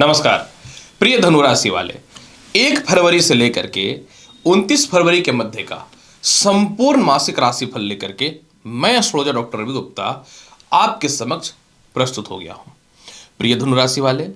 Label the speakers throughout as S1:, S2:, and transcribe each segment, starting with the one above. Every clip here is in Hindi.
S1: नमस्कार प्रिय धनुराशि वाले, 1 फरवरी से लेकर के 29 फरवरी के मध्य का संपूर्ण मासिक राशिफल लेकर के मैं एस्ट्रोलॉजर डॉक्टर रवि गुप्ता आपके समक्ष प्रस्तुत हो गया हूं। प्रिय धनुराशि वाले,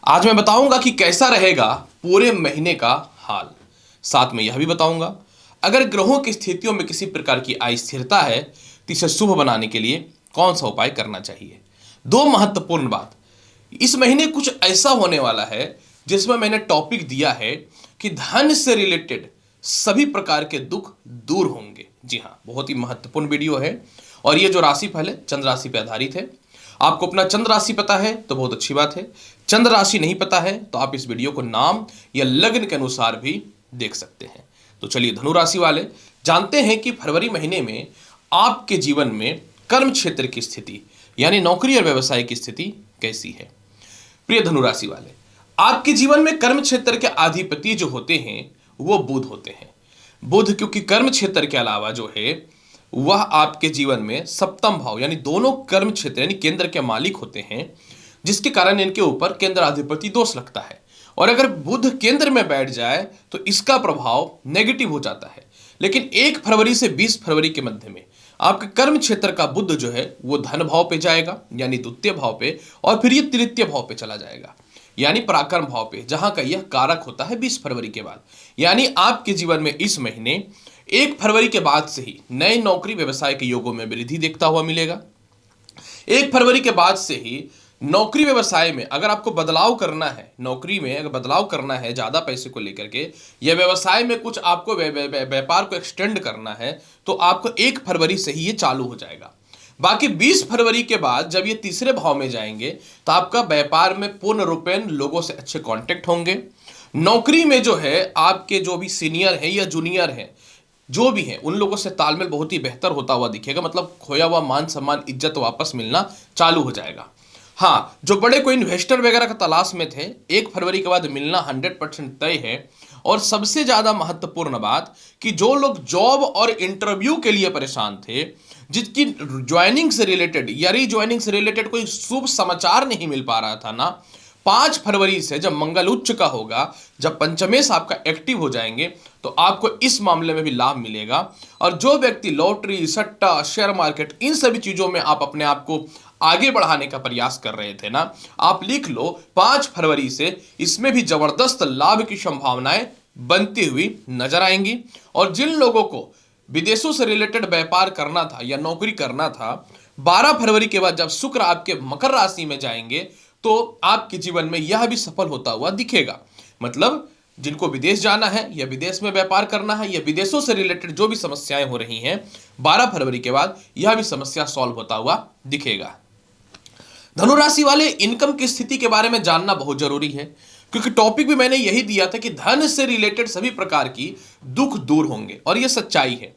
S1: आज मैं बताऊंगा कि कैसा रहेगा पूरे महीने का हाल। साथ में यह भी बताऊंगा अगर ग्रहों की स्थितियों में किसी प्रकार की अस्थिरता है तो इसे शुभ बनाने के लिए कौन सा उपाय करना चाहिए। 2 महत्वपूर्ण बात, इस महीने कुछ ऐसा होने वाला है जिसमें मैंने टॉपिक दिया है कि धन से रिलेटेड सभी प्रकार के दुख दूर होंगे। जी हाँ, बहुत ही महत्वपूर्ण वीडियो है और ये जो राशिफल है चंद्र राशि पर आधारित है। आपको अपना चंद्र राशि पता है तो बहुत अच्छी बात है, चंद्र राशि नहीं पता है तो आप इस वीडियो को नाम या लग्न के अनुसार भी देख सकते हैं। तो चलिए धनु राशि वाले जानते हैं कि फरवरी महीने में आपके जीवन में कर्म क्षेत्र की स्थिति यानी नौकरी और व्यवसाय की स्थिति कैसी है। प्रिय धनुराशि वाले, आपके जीवन में कर्म क्षेत्र के अधिपति जो होते हैं वो बुध होते हैं। बुध क्योंकि कर्म क्षेत्र के अलावा जो है वह आपके जीवन में सप्तम भाव यानी दोनों कर्म क्षेत्र यानी केंद्र के मालिक होते हैं, जिसके कारण इनके ऊपर केंद्राधिपति दोष लगता है। और अगर बुध केंद्र में बैठ जाए तो इसका प्रभाव नेगेटिव हो जाता है। लेकिन 1 फरवरी से 20 फरवरी के मध्य में आपके कर्म क्षेत्र का बुध जो है वो धन भाव पे जाएगा यानी द्वितीय भाव पे, और फिर ये तृतीय भाव पे चला जाएगा यानी पराक्रम भाव पे, जहां का यह कारक होता है 20 फरवरी के बाद। यानी आपके जीवन में इस महीने 1 फरवरी के बाद से ही नए नौकरी व्यवसाय के योगों में वृद्धि देखता हुआ मिलेगा। 1 फरवरी के बाद से ही नौकरी व्यवसाय में अगर आपको बदलाव करना है, नौकरी में अगर बदलाव करना है ज़्यादा पैसे को लेकर के, या व्यवसाय में कुछ आपको व्यापार को एक्सटेंड करना है तो आपको 1 फरवरी से ही ये चालू हो जाएगा। बाकी 20 फरवरी के बाद जब ये तीसरे भाव में जाएंगे तो आपका व्यापार में पूर्ण रूपेण लोगों से अच्छे कॉन्टेक्ट होंगे। नौकरी में जो है आपके जो भी सीनियर है या जूनियर है जो भी है उन लोगों से तालमेल बहुत ही बेहतर होता हुआ दिखेगा। मतलब खोया हुआ मान सम्मान इज्जत वापस मिलना चालू हो जाएगा। हाँ, जो बड़े कोई इन्वेस्टर वगैरह का तलाश में थे 1 फरवरी के बाद मिलना 100% तय है। और सबसे ज्यादा महत्वपूर्ण बात कि जो लोग जॉब और इंटरव्यू के लिए परेशान थे, जिसकी ज्वाइनिंग से रिलेटेड या रीज्वाइनिंग से रिलेटेड कोई शुभ समाचार नहीं मिल पा रहा था ना, 5 फरवरी से जब मंगल उच्च का होगा, जब पंचमेश आपका एक्टिव हो जाएंगे तो आपको इस मामले में भी लाभ मिलेगा। और जो व्यक्ति लॉटरी, सट्टा, शेयर मार्केट इन सभी चीजों में आप अपने आप को आगे बढ़ाने का प्रयास कर रहे थे ना, आप लिख लो 5 फरवरी से इसमें भी जबरदस्त लाभ की संभावनाएं बनती हुई नजर आएंगी। और जिन लोगों को विदेशों से रिलेटेड व्यापार करना था या नौकरी करना था, 12 फरवरी के बाद जब शुक्र आपके मकर राशि में जाएंगे तो आपके जीवन में यह भी सफल होता हुआ दिखेगा। मतलब जिनको विदेश जाना है या विदेश में व्यापार करना है या विदेशों से रिलेटेड जो भी समस्याएं हो रही हैं, 12 फरवरी के बाद यह भी समस्या सॉल्व होता हुआ दिखेगा। धनुराशि वाले, इनकम की स्थिति के बारे में जानना बहुत जरूरी है, क्योंकि टॉपिक भी मैंने यही दिया था कि धन से रिलेटेड सभी प्रकार की दुख दूर होंगे। और यह सच्चाई है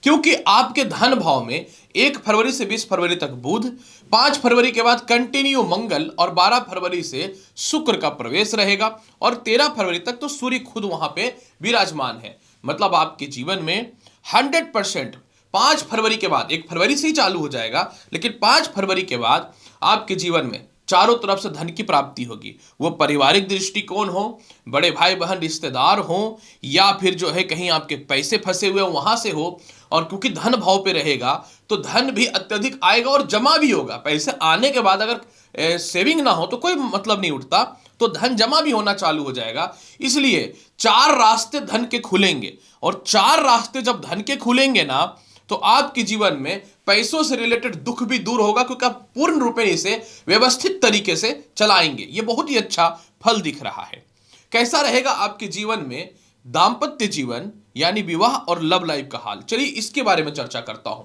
S1: क्योंकि आपके धन भाव में 1 फरवरी से 20 फरवरी तक बुध, 5 फरवरी के बाद कंटिन्यू मंगल और 12 फरवरी से शुक्र का प्रवेश रहेगा और 13 फरवरी तक तो सूर्य खुद वहां पे विराजमान है। मतलब आपके जीवन में 100% 5 फरवरी के बाद, 1 फरवरी से ही चालू हो जाएगा, लेकिन 5 फरवरी के बाद आपके जीवन में चारों तरफ से धन की प्राप्ति होगी। वो पारिवारिक दृष्टिकोण हो, बड़े भाई बहन रिश्तेदार हो, या फिर जो है कहीं आपके पैसे फंसे हुए वहां से हो। और क्योंकि धन भाव पे रहेगा तो धन भी अत्यधिक आएगा और जमा भी होगा। पैसे आने के बाद अगर सेविंग ना हो तो कोई मतलब नहीं उठता, तो धन जमा भी होना चालू हो जाएगा। इसलिए 4 रास्ते धन के खुलेंगे और 4 रास्ते जब धन के खुलेंगे ना तो आपके जीवन में पैसों से रिलेटेड दुख भी दूर होगा, क्योंकि आप पूर्ण रूप में इसे व्यवस्थित तरीके से चलाएंगे। ये बहुत ही अच्छा फल दिख रहा है। कैसा रहेगा आपके जीवन में दाम्पत्य जीवन यानी विवाह और लव लाइफ का हाल, चलिए इसके बारे में चर्चा करता हूं।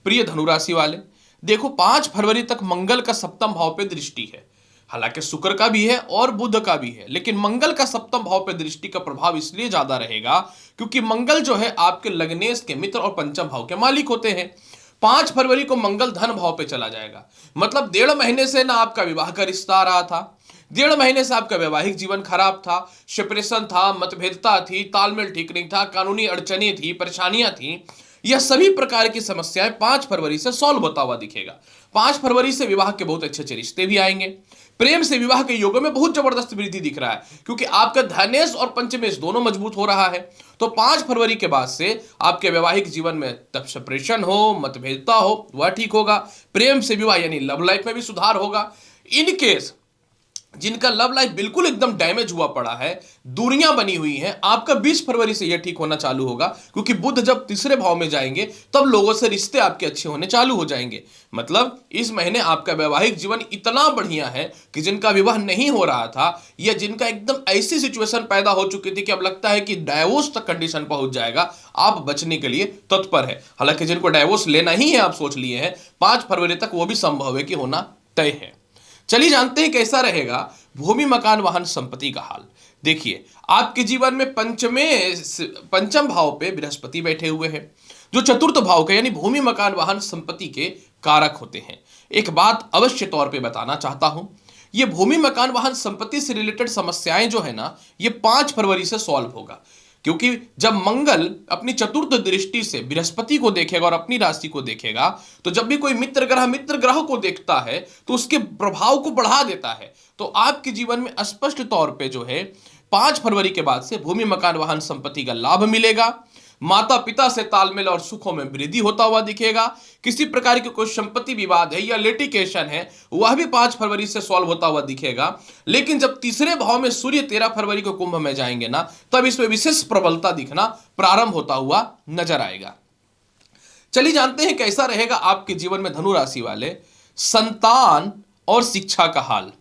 S1: प्रिय धनुराशि वाले, देखो 5 फरवरी तक मंगल का सप्तम भाव पे दृष्टि है। हालांकि शुक्र का भी है और बुध का भी है, लेकिन मंगल का सप्तम भाव पे दृष्टि का प्रभाव इसलिए ज्यादा रहेगा क्योंकि मंगल जो है आपके लग्नेश के मित्र और पंचम भाव के मालिक होते हैं। 5 फरवरी को मंगल धन भाव पे चला जाएगा। मतलब 1.5 महीने से ना आपका विवाह का रिश्ता आ रहा था, 1.5 महीने से आपका वैवाहिक जीवन खराब था, सेपरेशन था, मतभेदता थी, तालमेल ठीक नहीं था, कानूनी अड़चने थी, परेशानियां थी, यह सभी प्रकार की समस्याएं 5 फरवरी से सॉल्व होता हुआ दिखेगा। 5 फरवरी से विवाह के बहुत अच्छे अच्छे रिश्ते भी आएंगे। प्रेम से विवाह के योगों में बहुत जबरदस्त वृद्धि दिख रहा है, क्योंकि आपका धनेश और पंचमेश दोनों मजबूत हो रहा है। तो 5 फरवरी के बाद से आपके वैवाहिक जीवन में तब सेपरेशन हो, मतभेदता हो, वह ठीक होगा। प्रेम से विवाह यानी लव लाइफ में भी सुधार होगा। इन केस जिनका लव लाइफ बिल्कुल एकदम डैमेज हुआ पड़ा है, दूरियां बनी हुई हैं, आपका 20 फरवरी से यह ठीक होना चालू होगा, क्योंकि बुध जब तीसरे भाव में जाएंगे तब लोगों से रिश्ते आपके अच्छे होने चालू हो जाएंगे। मतलब इस महीने आपका वैवाहिक जीवन इतना बढ़िया है कि जिनका विवाह नहीं हो रहा था या जिनका एकदम ऐसी सिचुएशन पैदा हो चुकी थी कि अब लगता है कि डाइवोर्स तक कंडीशन पहुंच जाएगा, आप बचने के लिए तत्पर है। हालांकि जिनको डाइवोर्स लेना ही है, आप सोच लिए हैं, 5 फरवरी तक वो भी संभव है कि होना तय है। चलिए जानते हैं कैसा रहेगा भूमि मकान वाहन संपत्ति का हाल। देखिए, आपके जीवन में पंचम भाव पे बृहस्पति बैठे हुए हैं, जो चतुर्थ भाव के यानी भूमि मकान वाहन संपत्ति के कारक होते हैं। एक बात अवश्य तौर पे बताना चाहता हूं, ये भूमि मकान वाहन संपत्ति से रिलेटेड समस्याएं जो है ना, ये 5 फरवरी से सॉल्व होगा। क्योंकि जब मंगल अपनी चतुर्थ दृष्टि से बृहस्पति को देखेगा और अपनी राशि को देखेगा, तो जब भी कोई मित्र ग्रह को देखता है तो उसके प्रभाव को बढ़ा देता है। तो आपके जीवन में स्पष्ट तौर पे जो है 5 फरवरी के बाद से भूमि मकान वाहन संपत्ति का लाभ मिलेगा। माता पिता से तालमेल और सुखों में वृद्धि होता हुआ दिखेगा। किसी प्रकार के कोई संपत्ति विवाद है या लिटिगेशन है, वह भी 5 फरवरी से सॉल्व होता हुआ दिखेगा। लेकिन जब तीसरे भाव में सूर्य 13 फरवरी को कुंभ में जाएंगे ना, तब इसमें विशेष प्रबलता दिखना प्रारंभ होता हुआ नजर आएगा। चलिए जानते हैं कैसा रहेगा आपके जीवन में धनु राशि वाले संतान और शिक्षा का हाल।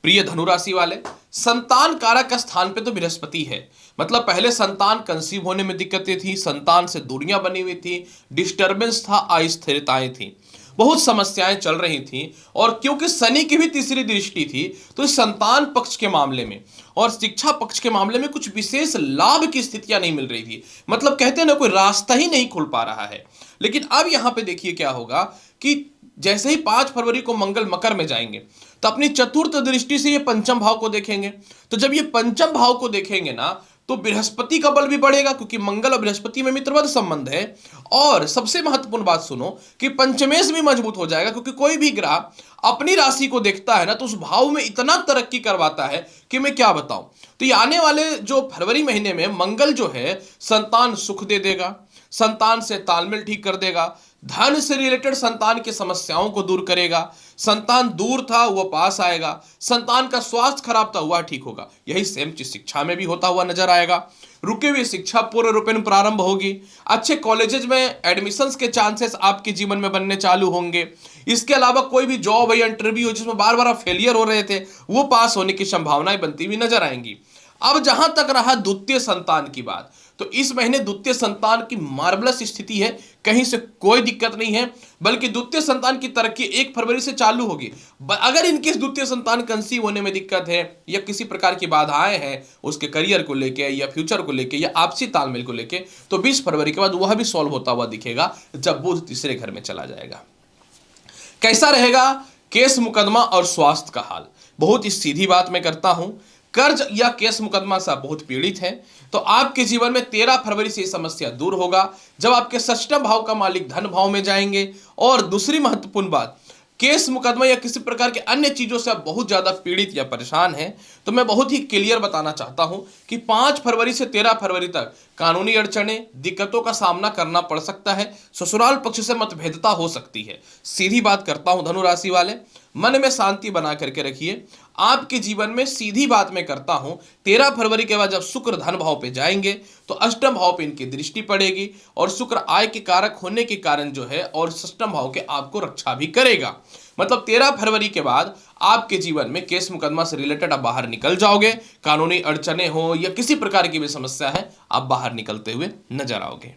S1: प्रिय धनु राशि वाले, संतान कारक स्थान पे तो बृहस्पति है। मतलब पहले संतान कंसीव होने में दिक्कतें थी, संतान से दूरियां बनी हुई थी, डिस्टरबेंस था, अस्थिरताएं थी, बहुत समस्याएं चल रही थी। और क्योंकि शनि की भी तीसरी दृष्टि थी, तो इस संतान पक्ष के मामले में और शिक्षा पक्ष के मामले में कुछ विशेष लाभ की स्थितियां नहीं मिल रही थी। मतलब कहते हैं ना, कोई रास्ता ही नहीं खुल पा रहा है। लेकिन अब यहां पे देखिए क्या होगा कि जैसे ही 5 फरवरी को मंगल मकर में जाएंगे, तो अपनी चतुर्थ दृष्टि से ये पंचम भाव को देखेंगे। तो जब ये पंचम भाव को देखेंगे ना, तो बृहस्पति का बल भी बढ़ेगा, क्योंकि मंगल और बृहस्पति में मित्रवत संबंध है। और सबसे महत्वपूर्ण बात सुनो कि पंचमेश भी मजबूत हो जाएगा, क्योंकि कोई भी ग्रह अपनी राशि को देखता है ना, तो उस भाव में इतना तरक्की करवाता है कि मैं क्या बताऊं। तो ये आने वाले जो फरवरी महीने में मंगल जो है संतान सुख दे देगा, संतान से तालमेल ठीक कर देगा, धन से रिलेटेड संतान की समस्याओं को दूर करेगा, संतान दूर था वो पास आएगा, संतान का स्वास्थ्य खराब था वह ठीक होगा। यही सेम चीज शिक्षा में भी होता हुआ नजर आएगा। रुकी हुई शिक्षा पूर्ण रूपेण प्रारंभ होगी। अच्छे कॉलेजेस में एडमिशंस के चांसेस आपके जीवन में बनने चालू होंगे। इसके अलावा कोई भी जॉब या इंटरव्यू जिसमें बार बार फेलियर हो रहे थे, वो पास होने की संभावनाएं बनती हुई नजर आएंगी। अब जहां तक रहा द्वितीय संतान की बात, तो इस महीने द्वितीय संतान की मार्वलस स्थिति है, कहीं से कोई दिक्कत नहीं है, बल्कि द्वितीय संतान की तरक्की 1 फरवरी से चालू होगी। अगर इनके द्वितीय संतान कंसीव होने में दिक्कत है या किसी प्रकार की बाधाएं हैं उसके करियर को लेके या फ्यूचर को लेके या आपसी तालमेल को लेके, तो 20 फरवरी के बाद वह भी सॉल्व होता हुआ दिखेगा जब बुध तीसरे घर में चला जाएगा। कैसा रहेगा केस मुकदमा और स्वास्थ्य का हाल। बहुत ही सीधी बात मैं करता हूं, कर्ज या केस मुकदमा से आप बहुत पीड़ित हैं, तो आपके जीवन में 13 फरवरी से ये समस्या दूर होगा, जब आपके षष्ठम भाव का मालिक धन भाव में जाएंगे। और दूसरी महत्वपूर्ण बात, केस मुकदमा या किसी प्रकार के अन्य चीजों से आप बहुत ज्यादा पीड़ित या परेशान हैं, तो मैं बहुत ही क्लियर बताना चाहता हूं कि 5 फरवरी से 13 फरवरी तक कानूनी अड़चने, दिक्कतों का सामना करना पड़ सकता है, ससुराल पक्ष से मतभेदता हो सकती है। सीधी बात करता हूं धनु राशि वाले, मन में शांति बना करके रखिए। आपके जीवन में सीधी बात मैं करता हूं, 13 फरवरी के बाद जब शुक्र धन भाव पे जाएंगे, तो अष्टम भाव पे इनकी दृष्टि पड़ेगी और शुक्र आय के कारक होने के कारण जो है और षष्ठम भाव के आपको रक्षा भी करेगा। मतलब 13 फरवरी के बाद आपके जीवन में केस मुकदमा से रिलेटेड आप बाहर निकल जाओगे, कानूनी अड़चने हो या किसी प्रकार की भी समस्या है, आप बाहर निकलते हुए नजर आओगे।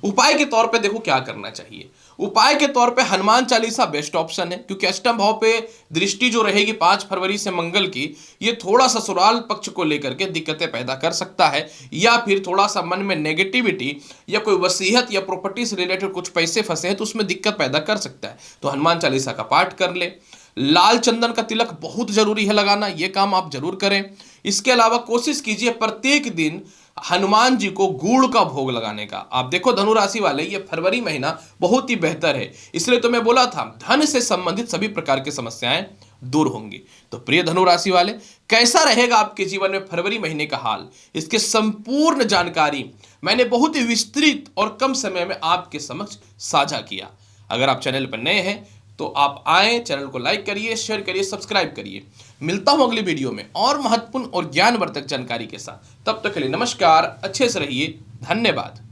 S1: उपाय के तौर पे देखो क्या करना चाहिए। उपाय के तौर पे हनुमान चालीसा बेस्ट ऑप्शन है, क्योंकि अष्टम भाव पे दृष्टि जो रहेगी 5 फरवरी से मंगल की, ये थोड़ा ससुराल पक्ष को लेकर के दिक्कतें पैदा कर सकता है, या फिर थोड़ा सा मन में नेगेटिविटी या कोई वसीयत या प्रॉपर्टी से रिलेटेड कुछ पैसे फंसे हैं तो उसमें दिक्कत पैदा कर सकता है। तो हनुमान चालीसा का पाठ कर ले। लाल चंदन का तिलक बहुत जरूरी है लगाना, ये काम आप जरूर करें। इसके अलावा कोशिश कीजिए प्रत्येक दिन हनुमान जी को गुड़ का भोग लगाने का। आप देखो धनु राशि वाले, ये फरवरी महीना बहुत ही बेहतर है, इसलिए तो मैं बोला था धन से संबंधित सभी प्रकार की समस्याएं दूर होंगी। तो प्रिय धनु राशि वाले, कैसा रहेगा आपके जीवन में फरवरी महीने का हाल, इसके संपूर्ण जानकारी मैंने बहुत ही विस्तृत और कम समय में आपके समक्ष साझा किया। अगर आप चैनल पर नए हैं तो आप आए, चैनल को लाइक करिए, शेयर करिए, सब्सक्राइब करिए। मिलता हूं अगली वीडियो में और महत्वपूर्ण और ज्ञानवर्धक जानकारी के साथ। तब तक के लिए नमस्कार, अच्छे से रहिए, धन्यवाद।